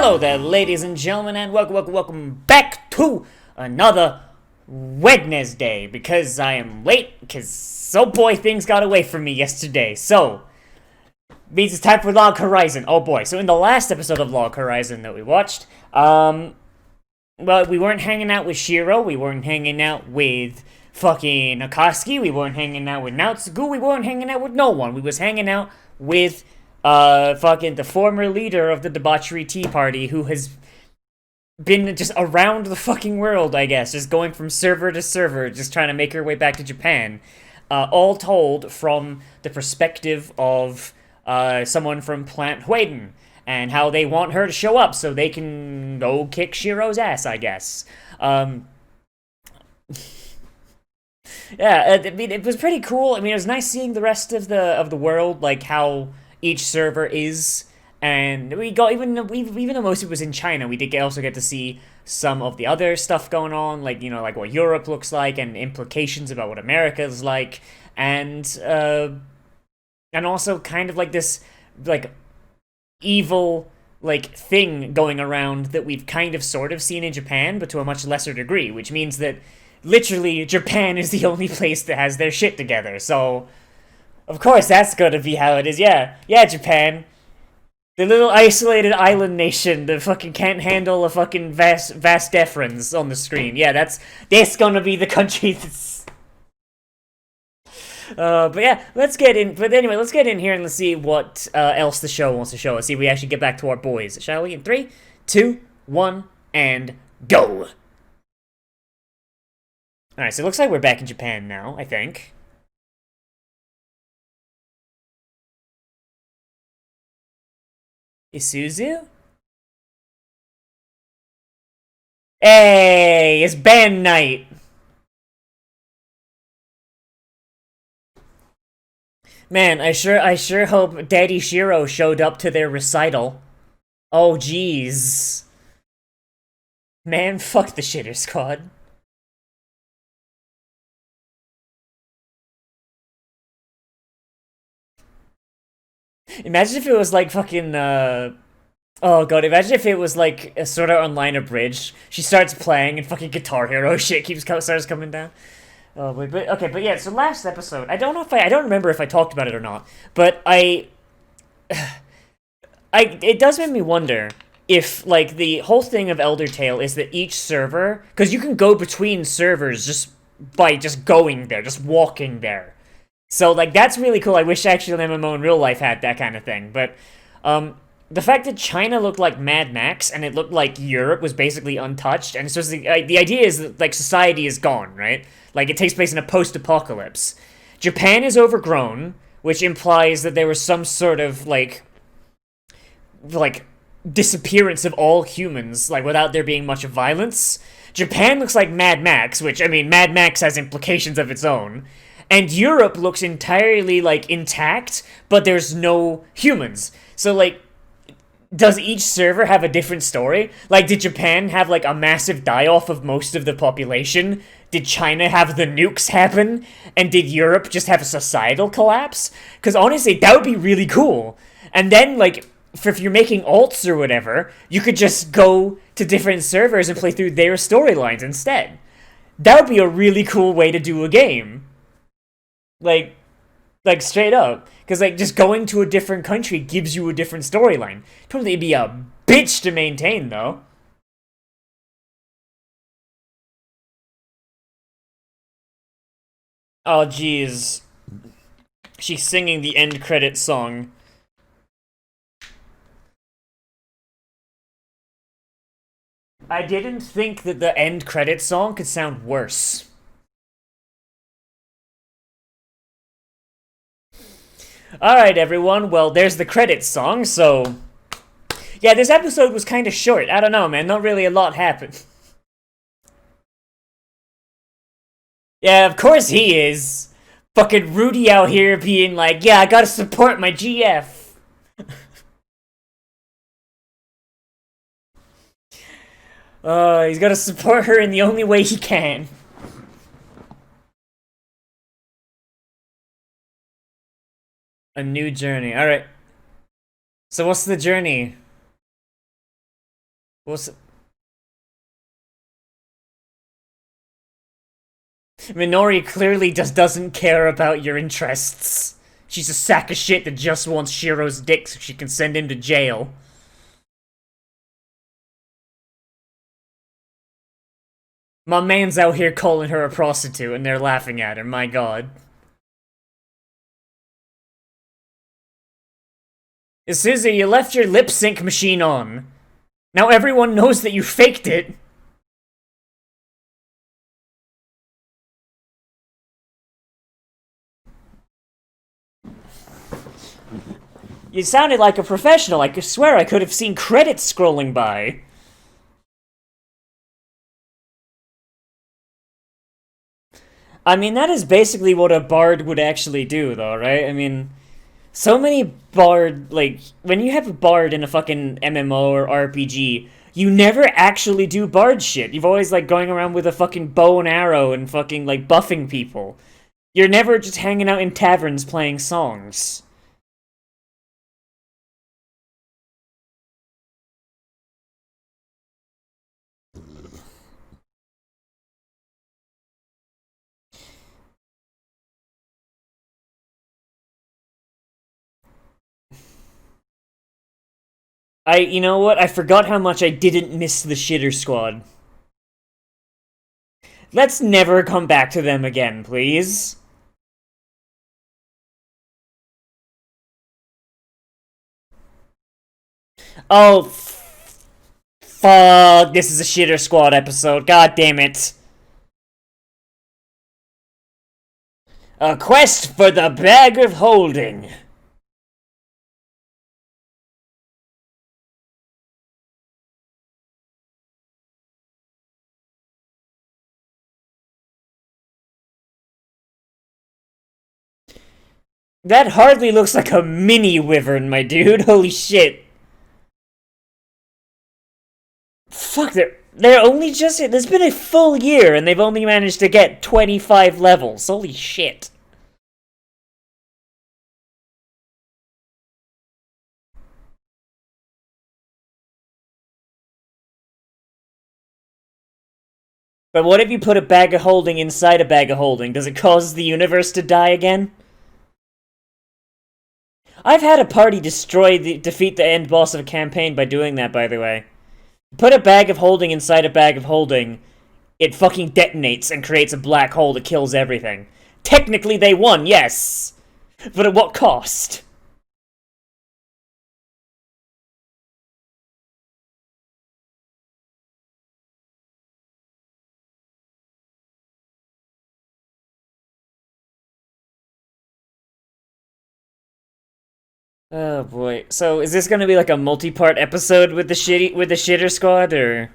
Hello there, ladies and gentlemen, and welcome back to another Wednesday, because I am late, because, oh boy, things got away from me yesterday, so, means it's time for Log Horizon. Oh boy, so in the last episode of Log Horizon that we watched, well, we weren't hanging out with Shiro, we weren't hanging out with fucking Akatsuki, we weren't hanging out with Naotsugu, we weren't hanging out with no one, we was hanging out with fucking the former leader of the debauchery tea party, who has been just around the fucking world, I guess, just going from server to server, just trying to make her way back to Japan. All told from the perspective of someone from Plant Hueden, and how they want her to show up so they can go kick Shiro's ass, I guess. Yeah, I mean, it was pretty cool. I mean, it was nice seeing the rest of the world, like how each server is, and we got even though most of it was in China, we did also get to see some of the other stuff going on, like like what Europe looks like and implications about what America is like, and also kind of like this like evil like thing going around that we've kind of sort of seen in Japan, but to a much lesser degree, which means that literally Japan is the only place that has their shit together. So of course, that's gonna be how it is. Yeah, Japan. The little isolated island nation that fucking can't handle a fucking vast deference on the screen. Yeah, that's gonna be the country that's... but yeah, let's get in. But anyway, let's get in here and let's see what else the show wants to show us. See if we actually get back to our boys, shall we? In 3, 2, 1, and go! Alright, so it looks like we're back in Japan now, I think. Isuzu? Hey, it's band night! Man, I sure hope Daddy Shiro showed up to their recital. Oh, jeez. Man, fuck the Shitter Squad. Imagine if it was like fucking, oh god, imagine if it was like a sort of online abridged. She starts playing and fucking Guitar Hero shit starts coming down. Oh, but okay, but yeah. So last episode, I don't remember if I talked about it or not, but it does make me wonder if like the whole thing of Elder Tale is that each server, because you can go between servers just by just going there, just walking there. So like that's really cool. I wish actually an MMO in real life had that kind of thing, but the fact that China looked like Mad Max and it looked like Europe was basically untouched, and so the idea is that like society is gone, right? Like it takes place in a post-apocalypse. Japan is overgrown, which implies that there was some sort of like disappearance of all humans, like without there being much violence. Japan looks like Mad Max, which I mean Mad Max has implications of its own. And Europe looks entirely like intact, but there's no humans. So like does each server have a different story? Like, did Japan have, like, a massive die-off of most of the population? Did China have the nukes happen? And did Europe just have a societal collapse? Because honestly, that would be really cool. And then, like, if you're making alts or whatever, you could just go to different servers and play through their storylines instead. That would be a really cool way to do a game. Like straight up. Because, like, just going to a different country gives you a different storyline. Totally be a bitch to maintain, though. Oh, jeez. She's singing the end credit song. I didn't think that the end credit song could sound worse. Alright, everyone. Well, there's the credits song, so... Yeah, this episode was kind of short. I don't know, man. Not really a lot happened. Yeah, of course he is. Fucking Rudy out here being like, yeah, I gotta support my GF. He's gotta support her in the only way he can. A new journey. Alright. So what's the journey? Well, Minori clearly just doesn't care about your interests. She's a sack of shit that just wants Shiro's dick so she can send him to jail. My man's out here calling her a prostitute and they're laughing at her, my god. Susie, you left your lip sync machine on. Now everyone knows that you faked it. You sounded like a professional. I could swear I could have seen credits scrolling by. I mean, that is basically what a bard would actually do, though, right? I mean, so many bard, like, when you have a bard in a fucking MMO or RPG, you never actually do bard shit. You've always, like, going around with a fucking bow and arrow and fucking, like, buffing people. You're never just hanging out in taverns playing songs. You know what? I forgot how much I didn't miss the Shitter Squad. Let's never come back to them again, please. Oh, fuck. This is a Shitter Squad episode. God damn it. A quest for the Bag of Holding. That hardly looks like a mini wyvern, my dude. Holy shit. Fuck, they're only just... There's been a full year, and they've only managed to get 25 levels. Holy shit. But what if you put a bag of holding inside a bag of holding? Does it cause the universe to die again? I've had a party defeat the end boss of a campaign by doing that, by the way. Put a bag of holding inside a bag of holding, it fucking detonates and creates a black hole that kills everything. Technically they won, yes! But at what cost? Oh boy. So is this gonna be like a multi-part episode with the Shitter Squad, or?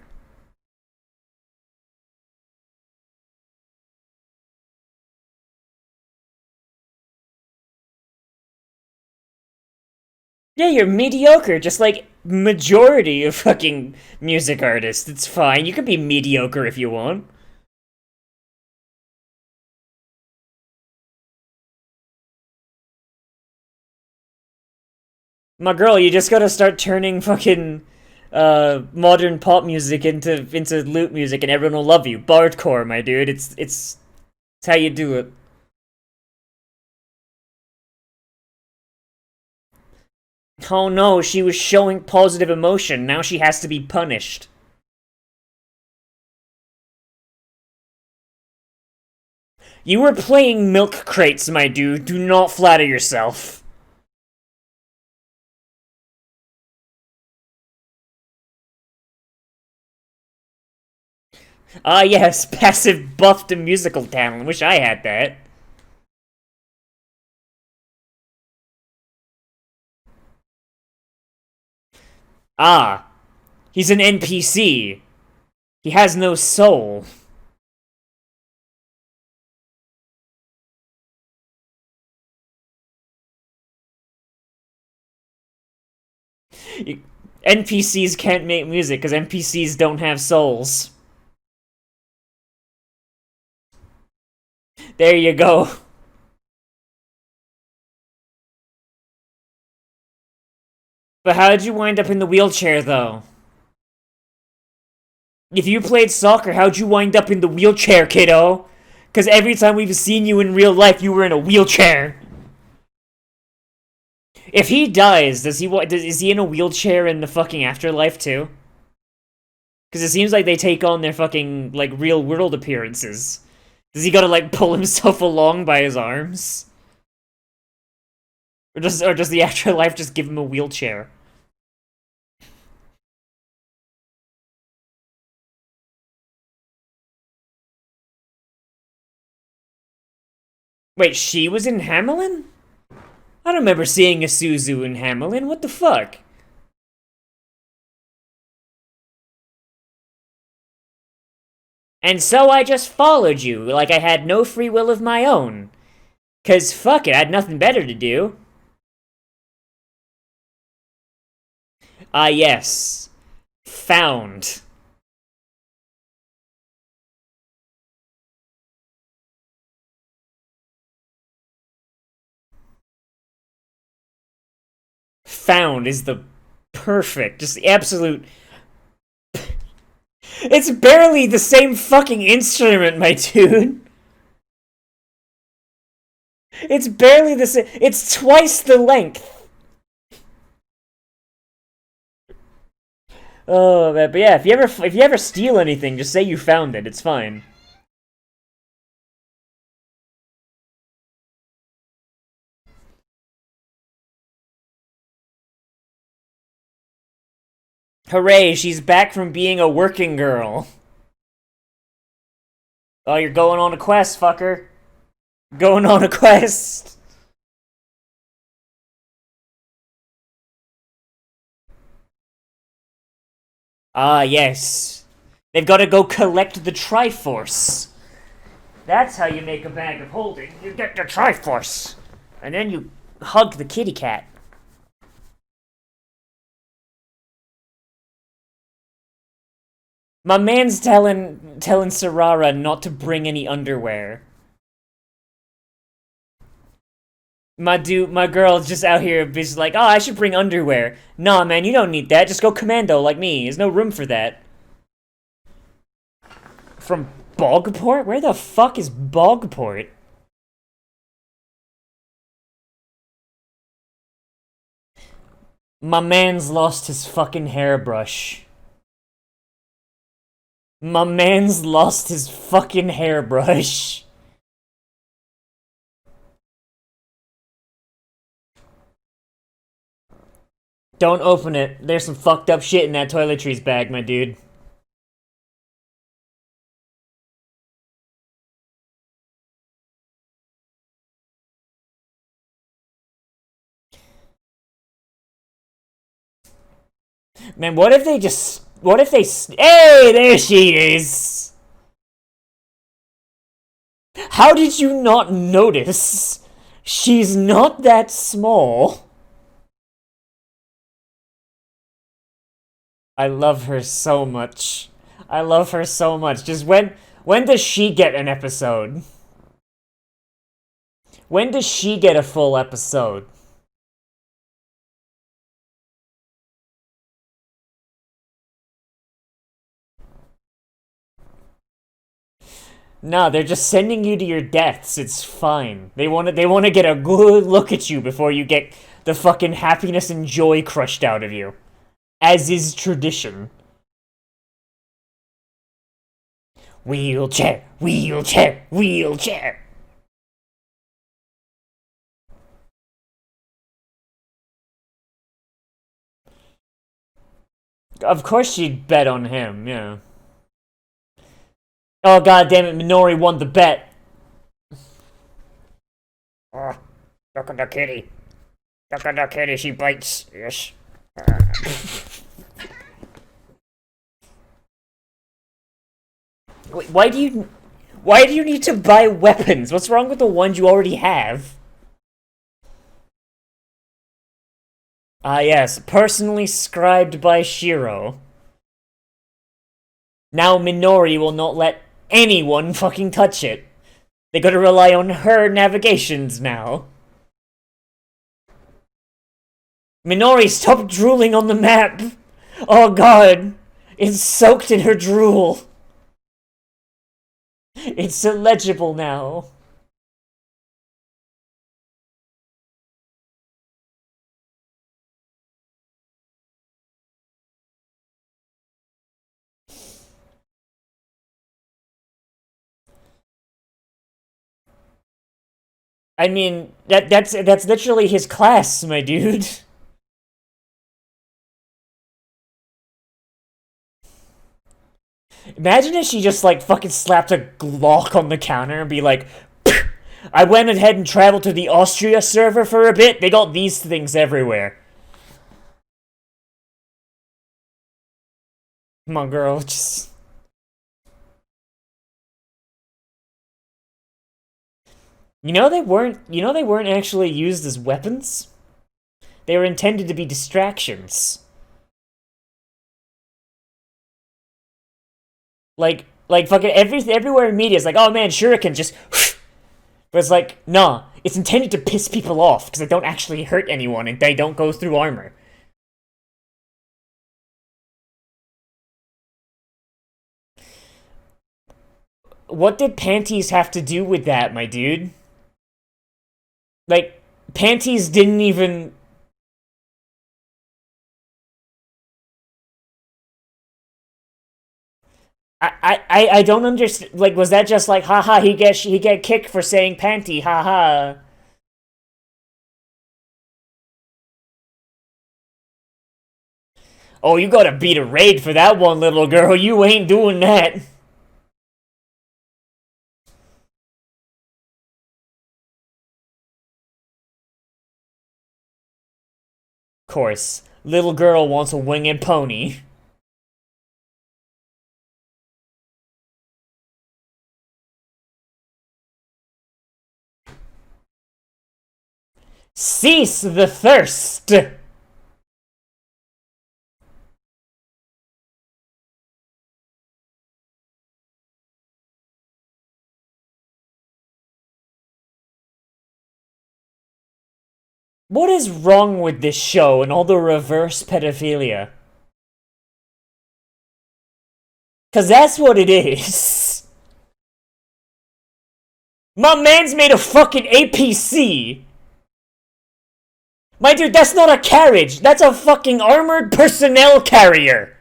Yeah, you're mediocre, just like majority of fucking music artists. It's fine. You can be mediocre if you want. My girl, you just gotta start turning fucking modern pop music into loot music and everyone will love you. Bardcore, my dude. It's how you do it. Oh no, she was showing positive emotion. Now she has to be punished. You were playing milk crates, my dude. Do not flatter yourself. Ah, yes, passive buff to musical talent. Wish I had that. Ah, he's an NPC. He has no soul. NPCs can't make music because NPCs don't have souls. There you go. But how did you wind up in the wheelchair, though? If you played soccer, how'd you wind up in the wheelchair, kiddo? Because every time we've seen you in real life, you were in a wheelchair. If he dies, is he in a wheelchair in the fucking afterlife too? Because it seems like they take on their fucking, like, real world appearances. Does he gotta, like, pull himself along by his arms? Or does the afterlife just give him a wheelchair? Wait, she was in Hamelin? I don't remember seeing a Suzu in Hamelin. What the fuck? And so I just followed you, like I had no free will of my own. 'Cause fuck it, I had nothing better to do. Ah, yes. Found. Found is the perfect, just the absolute... It's barely the same fucking instrument, my dude. It's barely the same. It's twice the length. Oh man, but yeah, if you ever steal anything, just say you found it. It's fine. Hooray, she's back from being a working girl. Oh, you're going on a quest, fucker. Going on a quest. Ah, yes. They've got to go collect the Triforce. That's how you make a bag of holding. You get the Triforce. And then you hug the kitty cat. My man's telling Sarara not to bring any underwear. My girl's just out here just like, oh, I should bring underwear. Nah, man, you don't need that. Just go commando like me. There's no room for that. From Bogport? Where the fuck is Bogport? My man's lost his fucking hairbrush. My man's lost his fucking hairbrush. Don't open it. There's some fucked up shit in that toiletries bag, my dude. Man, what if they just... What if they... Hey, there she is! How did you not notice? She's not that small. I love her so much. I love her so much. Just when does she get an episode? When does she get a full episode? Nah, they're just sending you to your deaths. It's fine. They want to get a good look at you before you get the fucking happiness and joy crushed out of you. As is tradition. Wheelchair, wheelchair, wheelchair. Of course she'd bet on him, yeah. Oh, god damn it, Minori won the bet. Oh, look at the kitty. Look at the kitty, she bites. Yes. Wait, why do you need to buy weapons? What's wrong with the ones you already have? Ah, yes, personally scribed by Shiro. Now Minori will not let anyone fucking touch it. They gotta rely on her navigations now. Minori, stop drooling on the map! Oh god! It's soaked in her drool. It's illegible now. I mean, that's literally his class, my dude. Imagine if she just like fucking slapped a Glock on the counter and be like, I went ahead and traveled to the Austria server for a bit. They got these things everywhere. Come on, girl, just. You know they weren't actually used as weapons? They were intended to be distractions. Like fucking everywhere in media is like, oh man, shuriken just. But it's like, nah, it's intended to piss people off because they don't actually hurt anyone and they don't go through armor. What did panties have to do with that, my dude? Like, panties didn't even. I don't understand. Like, was that just like, haha, he get kicked for saying panty, haha. Oh, you gotta beat a raid for that one, little girl. You ain't doing that. Of course, little girl wants a winged pony. Cease the thirst! What is wrong with this show and all the reverse pedophilia? Cause that's what it is. My man's made a fucking APC. My dude, that's not a carriage. That's a fucking armored personnel carrier.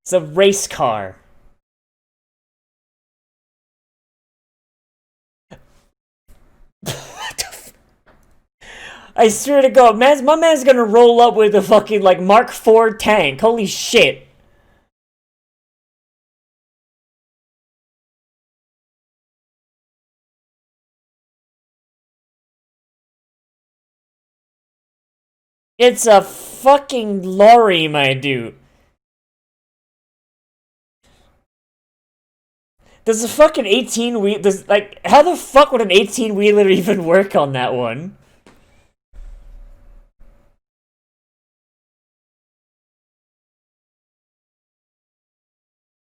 It's a race car. I swear to God, my man's gonna roll up with a fucking like Mark IV tank. Holy shit. It's a fucking lorry, my dude. Does a fucking 18 wheel does like how the fuck would an 18 wheeler even work on that one?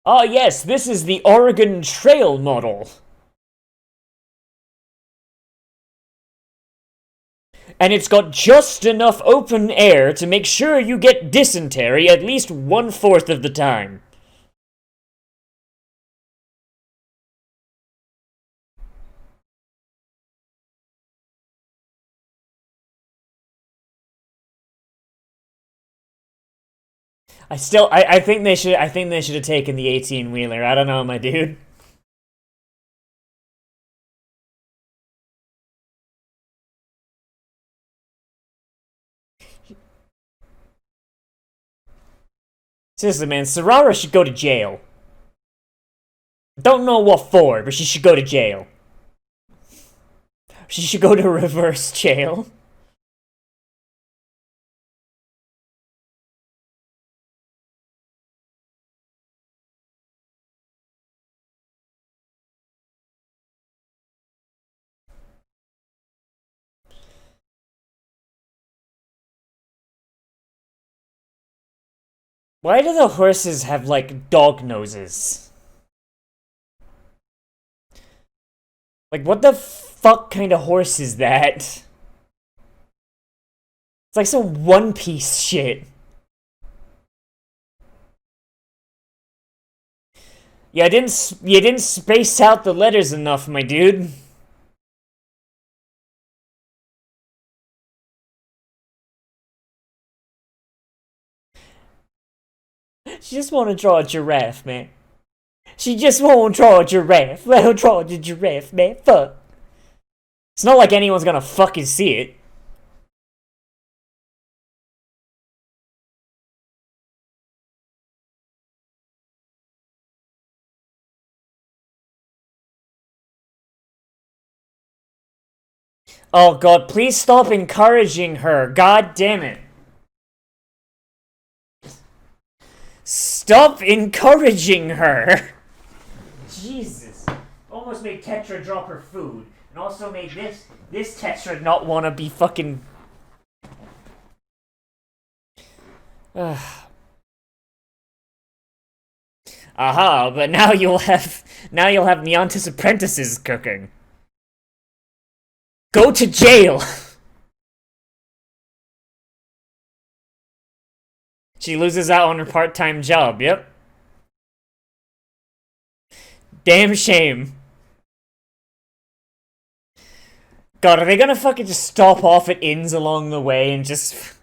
Oh yes, this is the Oregon Trail model. And it's got just enough open air to make sure you get dysentery at least 1/4 of the time. I think they should have taken the 18 wheeler. I don't know, my dude. Seriously, man, Sarara should go to jail. Don't know what for, but she should go to jail. She should go to reverse jail. Why do the horses have, like, dog noses? Like, what the fuck kind of horse is that? It's like some One Piece shit. Yeah, you didn't space out the letters enough, my dude. She just want to draw a giraffe, man. She just won't draw a giraffe. Let her draw the giraffe, man. Fuck. It's not like anyone's gonna fucking see it. Oh god, please stop encouraging her. God damn it. Stop encouraging her. Jesus. Almost made Tetra drop her food. And also made this Tetra not want to be fucking... Aha, but now you'll have Neontis apprentices cooking. Go to jail! She loses out on her part-time job, yep. Damn shame. God, are they gonna fucking just stop off at inns along the way and just...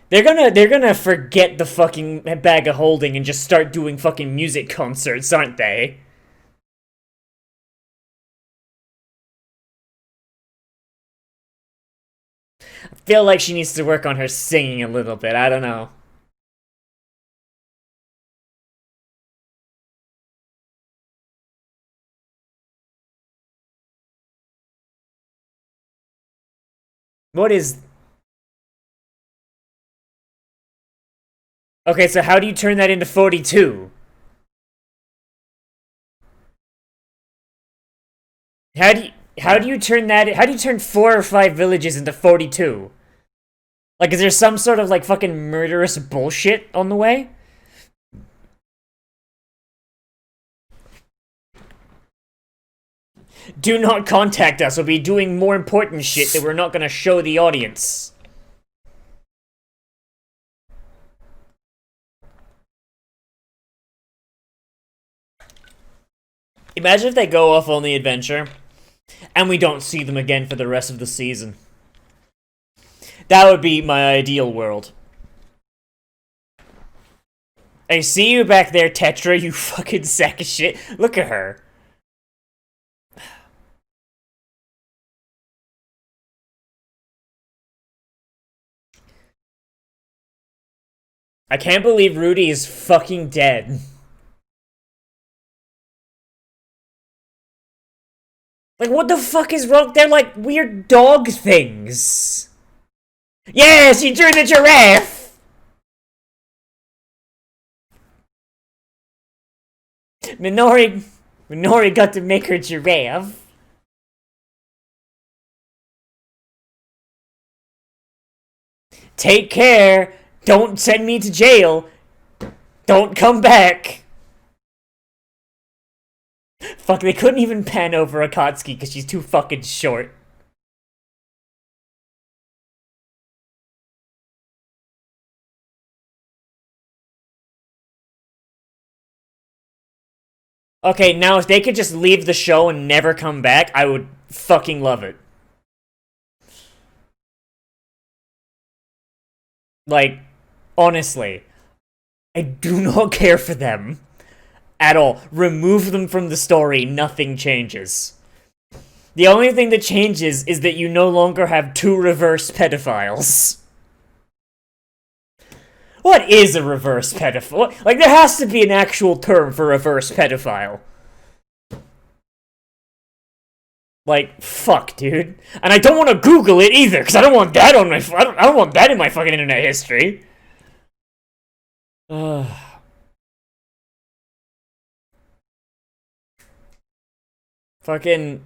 They're gonna forget the fucking bag of holding and just start doing fucking music concerts, aren't they? I feel like she needs to work on her singing a little bit, I don't know. What is... Okay, so how do you turn that into 42? How do you turn that... How do you turn 4 or 5 villages into 42? Like, is there some sort of, like, fucking murderous bullshit on the way? Do not contact us, we'll be doing more important shit that we're not gonna show the audience. Imagine if they go off on the adventure, and we don't see them again for the rest of the season. That would be my ideal world. I see you back there, Tetra, you fucking sack of shit. Look at her. I can't believe Rudy is fucking dead. Like, what the fuck is wrong? They're like weird dog things. Yes, he drew the giraffe! Minori got to make her giraffe. Take care. Don't send me to jail. Don't come back. Fuck, they couldn't even pan over Akatsuki because she's too fucking short. Okay, now if they could just leave the show and never come back, I would fucking love it. Like, honestly, I do not care for them at all. Remove them from the story, nothing changes. The only thing that changes is that you no longer have 2 reverse pedophiles. What is a reverse pedophile? Like, there has to be an actual term for reverse pedophile. Like, fuck, dude. And I don't want to Google it either, because I don't want that on my... I don't want that in my fucking internet history. Fucking...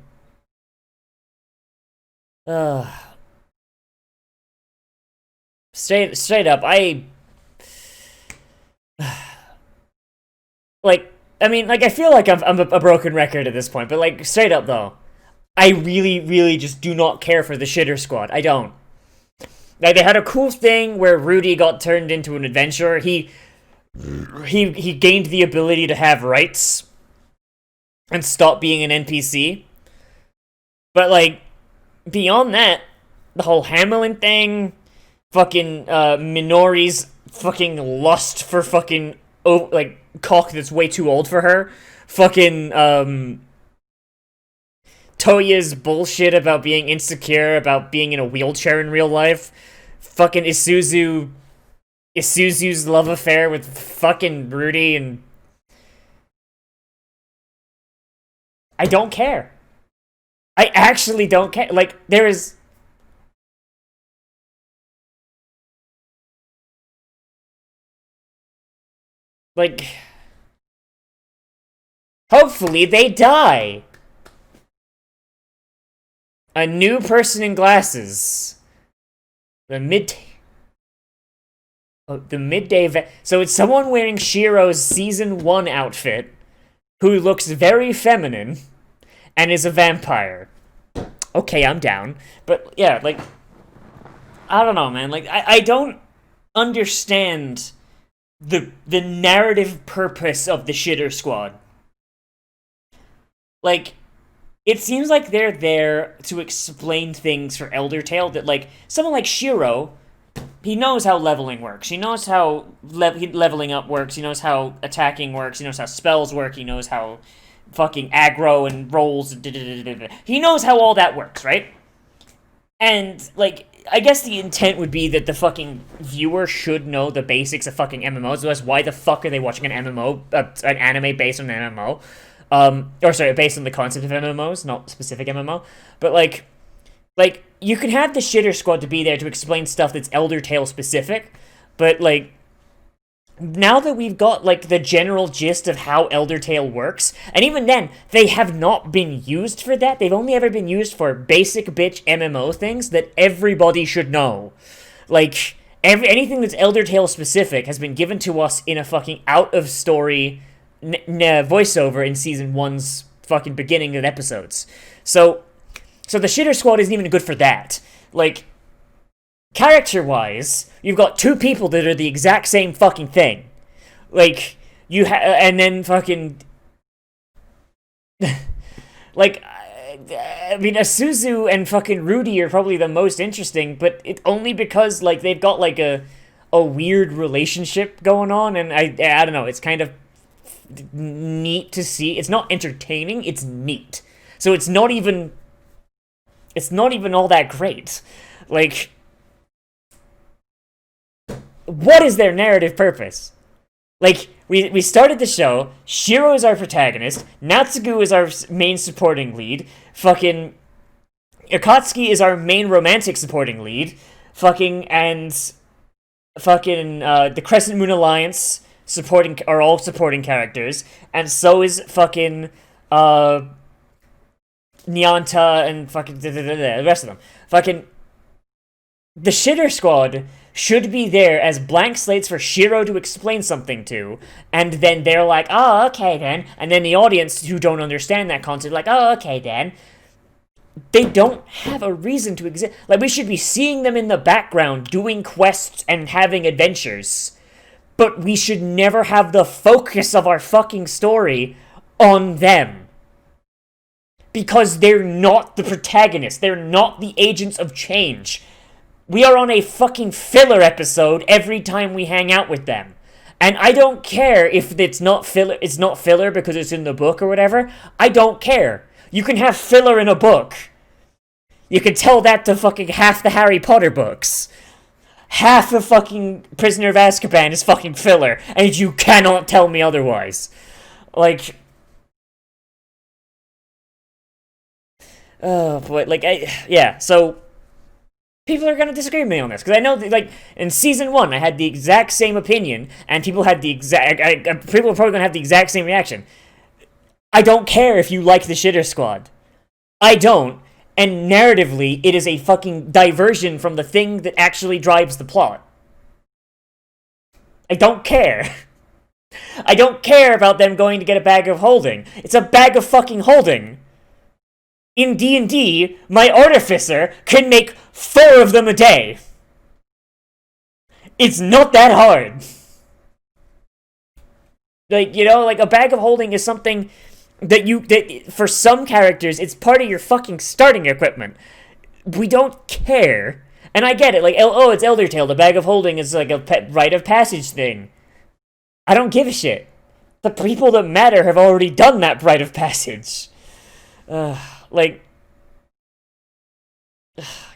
Uh, straight up, like, I mean, like, I feel like I'm a broken record at this point, but, like, straight up, though, I really, really just do not care for the Shitter Squad. I don't. Like, they had a cool thing where Rudy got turned into an adventurer. He gained the ability to have rights and stop being an NPC. But, like, beyond that, the whole Hamelin thing, fucking Minori's fucking lust for fucking like cock that's way too old for her, fucking Toya's bullshit about being insecure about being in a wheelchair in real life, fucking Isuzu's love affair with fucking Rudy, and I don't care. I actually don't care. Like, there is. Like, hopefully they die. A new person in glasses. The midday. So it's someone wearing Shiro's season 1 outfit, who looks very feminine, and is a vampire. Okay, I'm down. But yeah, like, I don't know, man. Like, I don't understand the narrative purpose of the Shitter Squad. Like, it seems like they're there to explain things for Eldertale that, like, someone like Shiro, he knows how leveling works. He knows how leveling up works. He knows how attacking works. He knows how spells work. He knows how fucking aggro and rolls. He knows how all that works, right? And, like, I guess the intent would be that the fucking viewer should know the basics of fucking MMOs. Otherwise, why the fuck are they watching an MMO, an anime based on an MMO? Or sorry, based on the concept of MMOs, not specific MMO. But, like, you can have the Shitter Squad to be there to explain stuff that's Eldertale specific, but, like, now that we've got, like, the general gist of how Eldertale works, and even then, they have not been used for that. They've only ever been used for basic bitch MMO things that everybody should know. Like, anything that's Eldertale specific has been given to us in a fucking out-of-story voiceover in Season 1's fucking beginning of episodes. So the Shitter Squad isn't even good for that. Like, character-wise, you've got two people that are the exact same fucking thing. Like, and then fucking... like, I mean, Isuzu and fucking Rudy are probably the most interesting, but it's only because, like, they've got, like, a weird relationship going on, and I don't know, it's kind of neat to see. It's not entertaining, it's neat. So it's not even all that great. Like, what is their narrative purpose? Like, we started the show, Shiro is our protagonist, Natsugu is our main supporting lead, fucking Akatsuki is our main romantic supporting lead, the Crescent Moon Alliance are all supporting characters, and so is fucking Nyanta and fucking the rest of them. Fucking the Shitter Squad should be there as blank slates for Shiro to explain something to, and then they're like, oh, okay then, and then the audience who don't understand that concept like, oh, okay then. They don't have a reason to exist. Like, we should be seeing them in the background doing quests and having adventures, but we should never have the focus of our fucking story on them. Because they're not the protagonists. They're not the agents of change. We are on a fucking filler episode every time we hang out with them. And I don't care if it's not filler because it's in the book or whatever. I don't care. You can have filler in a book. You can tell that to fucking half the Harry Potter books. Half of fucking Prisoner of Azkaban is fucking filler, and you cannot tell me otherwise. Like... oh, boy, like, so... people are going to disagree with me on this, because I know that, like, in Season 1, I had the exact same opinion, and people had the exact... people are probably going to have the exact same reaction. I don't care if you like the Shitter Squad. I don't, and narratively, it is a fucking diversion from the thing that actually drives the plot. I don't care. I don't care about them going to get a bag of holding. It's a bag of fucking holding. In D&D, my artificer can make 4 of them a day. It's not that hard. Like, you know, like, a bag of holding is something that for some characters, it's part of your fucking starting equipment. We don't care. And I get it, like, oh, it's Elder Tale, the bag of holding is like a rite of passage thing. I don't give a shit. The people that matter have already done that rite of passage. Like,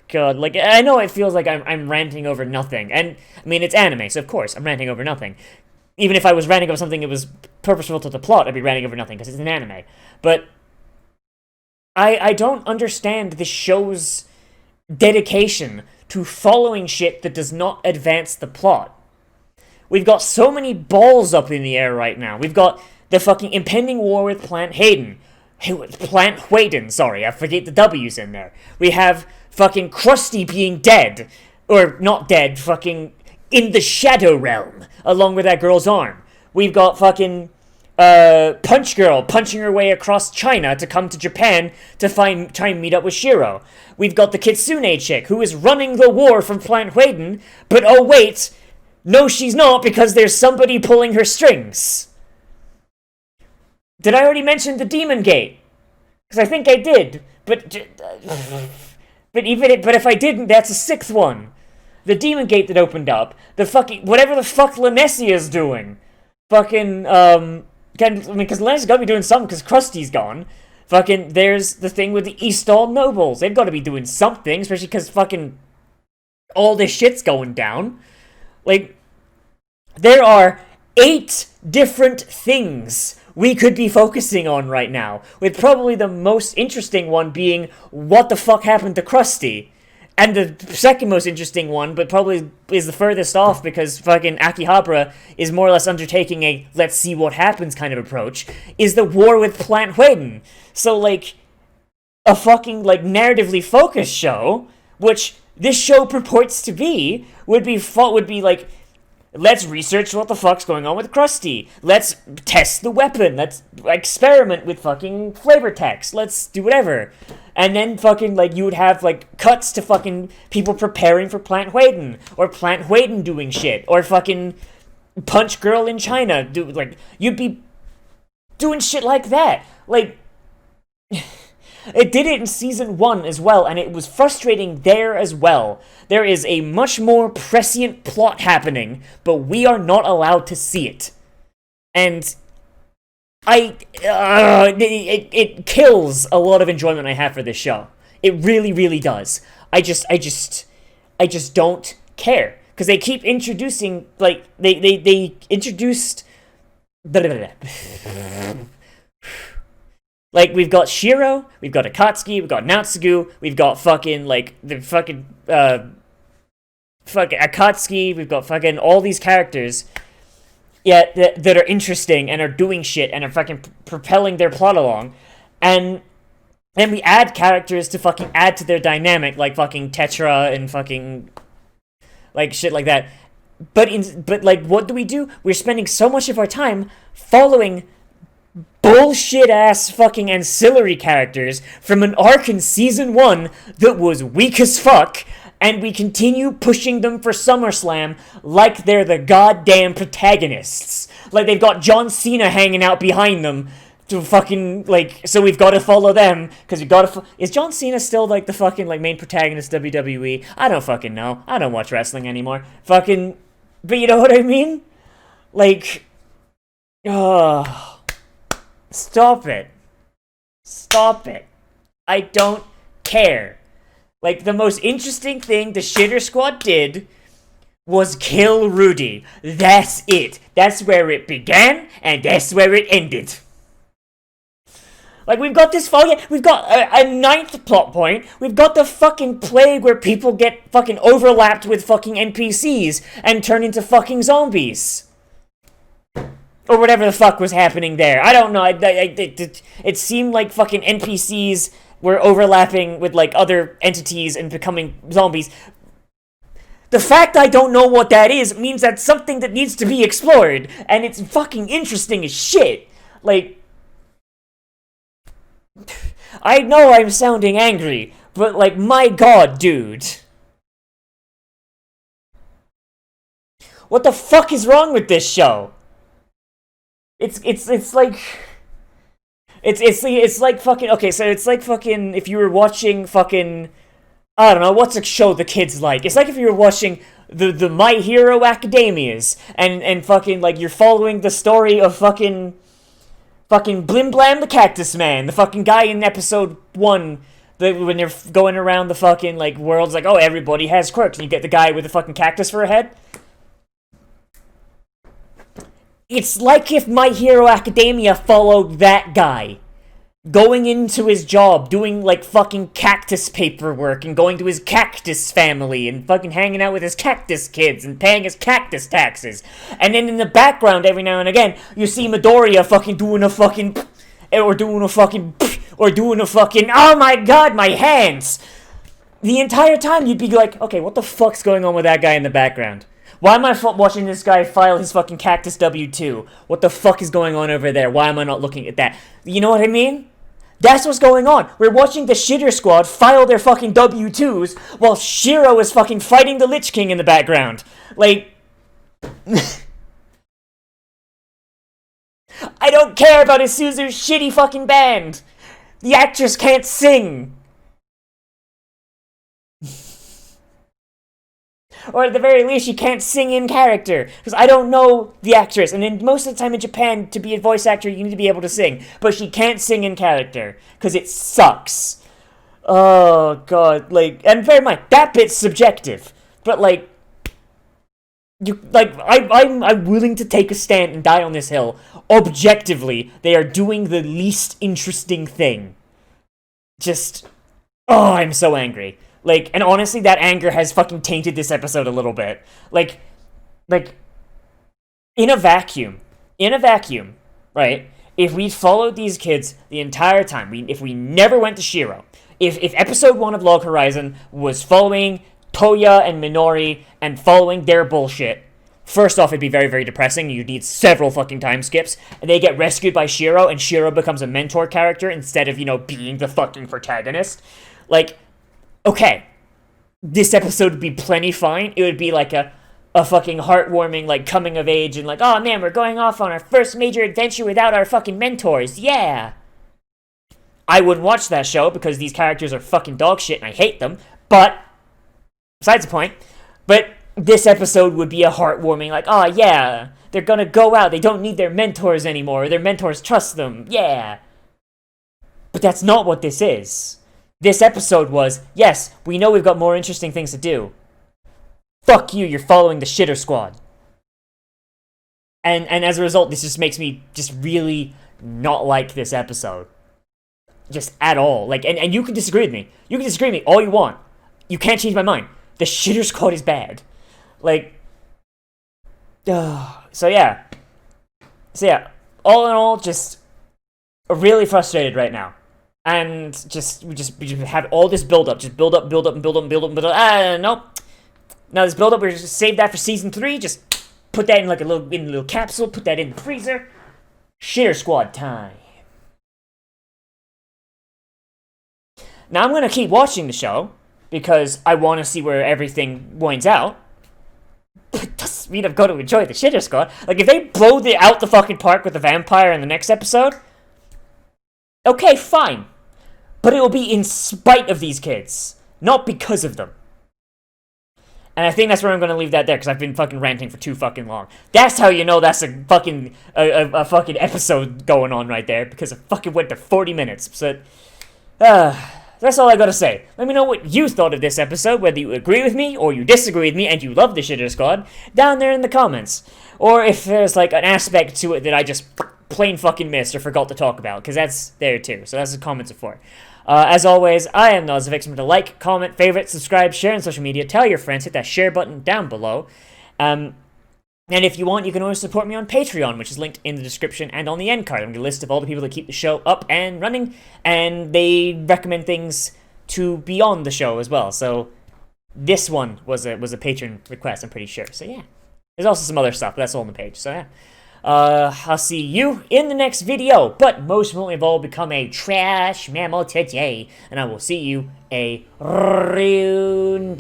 God, like, I know it feels like I'm ranting over nothing, and, I mean, it's anime, so of course, I'm ranting over nothing. Even if I was ranting over something that was purposeful to the plot, I'd be ranting over nothing, because it's an anime. But, I don't understand this show's dedication to following shit that does not advance the plot. We've got so many balls up in the air right now. We've got the fucking impending war with Plant Hayden, sorry, I forget the W's in there. We have fucking Krusty being dead. Or, not dead, fucking in the Shadow Realm, along with that girl's arm. We've got fucking, Punch Girl punching her way across China to come to Japan to try and meet up with Shiro. We've got the Kitsune chick, who is running the war from Plant Hayden, but oh wait, no she's not, because there's somebody pulling her strings. Did I already mention the Demon Gate? Because I think I did, but if I didn't, that's a 6th one. The Demon Gate that opened up, the fucking, whatever the fuck Lanessia's doing. Fucking, because Lanessia's gotta be doing something, because Krusty's gone. Fucking, there's the thing with the Eastall Nobles. They've gotta be doing something, especially because fucking all this shit's going down. Like, there are 8 different things we could be focusing on right now, with probably the most interesting one being what the fuck happened to Krusty. And the second most interesting one, but probably is the furthest off because fucking Akihabara is more or less undertaking a let's see what happens kind of approach, is the war with Plant Hayden. So, like, a fucking, like, narratively focused show, which this show purports to be, would be like, let's research what the fuck's going on with Krusty. Let's test the weapon. Let's experiment with fucking flavor text. Let's do whatever. And then fucking, like, you would have, like, cuts to fucking people preparing for Plant Hayden. Or Plant Hayden doing shit. Or fucking Punch Girl in China. You'd be doing shit like that. Like, it did it in season 1 as well, and it was frustrating there as well. There is a much more prescient plot happening, but we are not allowed to see it. And it kills a lot of enjoyment I have for this show. It really, really does. I just don't care. Because they keep introducing, like, they introduced... Like, we've got Shiro, we've got Akatsuki, we've got Natsugu, we've got fucking, like, the fucking Akatsuki, we've got fucking all these characters, that are interesting and are doing shit and are fucking propelling their plot along, and then we add characters to fucking add to their dynamic, like fucking Tetra and fucking, like, shit like that. But like, what do? We're spending so much of our time following bullshit-ass fucking ancillary characters from an arc in Season 1 that was weak as fuck, and we continue pushing them for SummerSlam like they're the goddamn protagonists. Like, they've got John Cena hanging out behind them to fucking, like, so we've got to follow them, because we've got to... Is John Cena still, like, the fucking, like, main protagonist of WWE? I don't fucking know. I don't watch wrestling anymore. Fucking... But you know what I mean? Like... Stop it. Stop it. I don't care. Like, the most interesting thing the Shitter Squad did was kill Rudy. That's it. That's where it began, and that's where it ended. Like, we've got this we've got a 9th plot point. We've got the fucking plague where people get fucking overlapped with fucking NPCs and turn into fucking zombies. Or whatever the fuck was happening there. I don't know. It seemed like fucking NPCs were overlapping with, like, other entities and becoming zombies. The fact I don't know what that is means that's something that needs to be explored, and it's fucking interesting as shit. Like, I know I'm sounding angry, but, like, my god, dude. What the fuck is wrong with this show? It's like fucking, okay, so it's like fucking, if you were watching fucking, I don't know, what's a show the kids like? It's like if you were watching the My Hero Academias, and fucking, like, you're following the story of fucking Blim Blam the Cactus Man, the fucking guy in episode 1, when they're going around the fucking, like, world's like, oh, everybody has quirks, and you get the guy with the fucking cactus for a head. It's like if My Hero Academia followed that guy. Going into his job, doing, like, fucking cactus paperwork, and going to his cactus family, and fucking hanging out with his cactus kids, and paying his cactus taxes. And then in the background, every now and again, you see Midoriya fucking doing a fucking, or doing a fucking, oh my god, my hands! The entire time you'd be like, okay, what the fuck's going on with that guy in the background? Why am I watching this guy file his fucking cactus W-2? What the fuck is going on over there? Why am I not looking at that? You know what I mean? That's what's going on. We're watching the Shitter Squad file their fucking W-2s while Shiro is fucking fighting the Lich King in the background. Like... I don't care about Isuzu's shitty fucking band. The actress can't sing. Or at the very least, she can't sing in character. Because I don't know the actress. And then most of the time in Japan, to be a voice actor, you need to be able to sing. But she can't sing in character. Because it sucks. Oh, God. Like, and bear in mind, that bit's subjective. But, like... I'm willing to take a stand and die on this hill. Objectively, they are doing the least interesting thing. Just... Oh, I'm so angry. Like, and honestly, that anger has fucking tainted this episode a little bit. Like, in a vacuum, right? If we followed these kids the entire time, if we never went to Shiro, if episode 1 of Log Horizon was following Toya and Minori and following their bullshit, first off, it'd be very, very depressing. You'd need several fucking time skips, and they get rescued by Shiro, and Shiro becomes a mentor character instead of, you know, being the fucking protagonist. Like... Okay, this episode would be plenty fine. It would be like a fucking heartwarming, like, coming of age, and like, oh man, we're going off on our first major adventure without our fucking mentors, yeah! I wouldn't watch that show because these characters are fucking dog shit and I hate them, but, besides the point, but this episode would be a heartwarming, like, oh yeah, they're gonna go out, they don't need their mentors anymore, their mentors trust them, yeah! But that's not what this is. This episode was, yes, we know we've got more interesting things to do. Fuck you, you're following the Shitter Squad. And as a result, this just makes me just really not like this episode. Just at all. Like, and you can disagree with me. You can disagree with me all you want. You can't change my mind. The Shitter Squad is bad. Like, so yeah, all in all, just really frustrated right now. And we just have all this build up, just build up. Nope. Now this build up, we're just save that for season 3. Just put that in like a little capsule. Put that in the freezer. Shitter Squad time. Now I'm gonna keep watching the show because I want to see where everything winds out. But it doesn't mean I'm going to enjoy the Shitter Squad. Like if they blow out the fucking park with the vampire in the next episode. Okay, fine. But it will be in spite of these kids. Not because of them. And I think that's where I'm going to leave that there, because I've been fucking ranting for too fucking long. That's how you know that's a fucking episode going on right there, because it fucking went to 40 minutes. So, that's all I gotta say. Let me know what you thought of this episode, whether you agree with me, or you disagree with me, and you love the Shitter Squad, down there in the comments. Or if there's, like, an aspect to it that I just plain fucking missed or forgot to talk about, because that's there too. So that's what comments are for. As always, I am Nozz. Remember to like, comment, favorite, subscribe, share on social media, tell your friends, hit that share button down below. And if you want, you can always support me on Patreon, which is linked in the description and on the end card. I'm going to list of all the people that keep the show up and running, and they recommend things to be on the show as well. So this one was a patron request, I'm pretty sure. So yeah, there's also some other stuff, but that's all on the page. So yeah, I'll see you in the next video. But most importantly of all, become a trash mammal today, and I will see you a rune.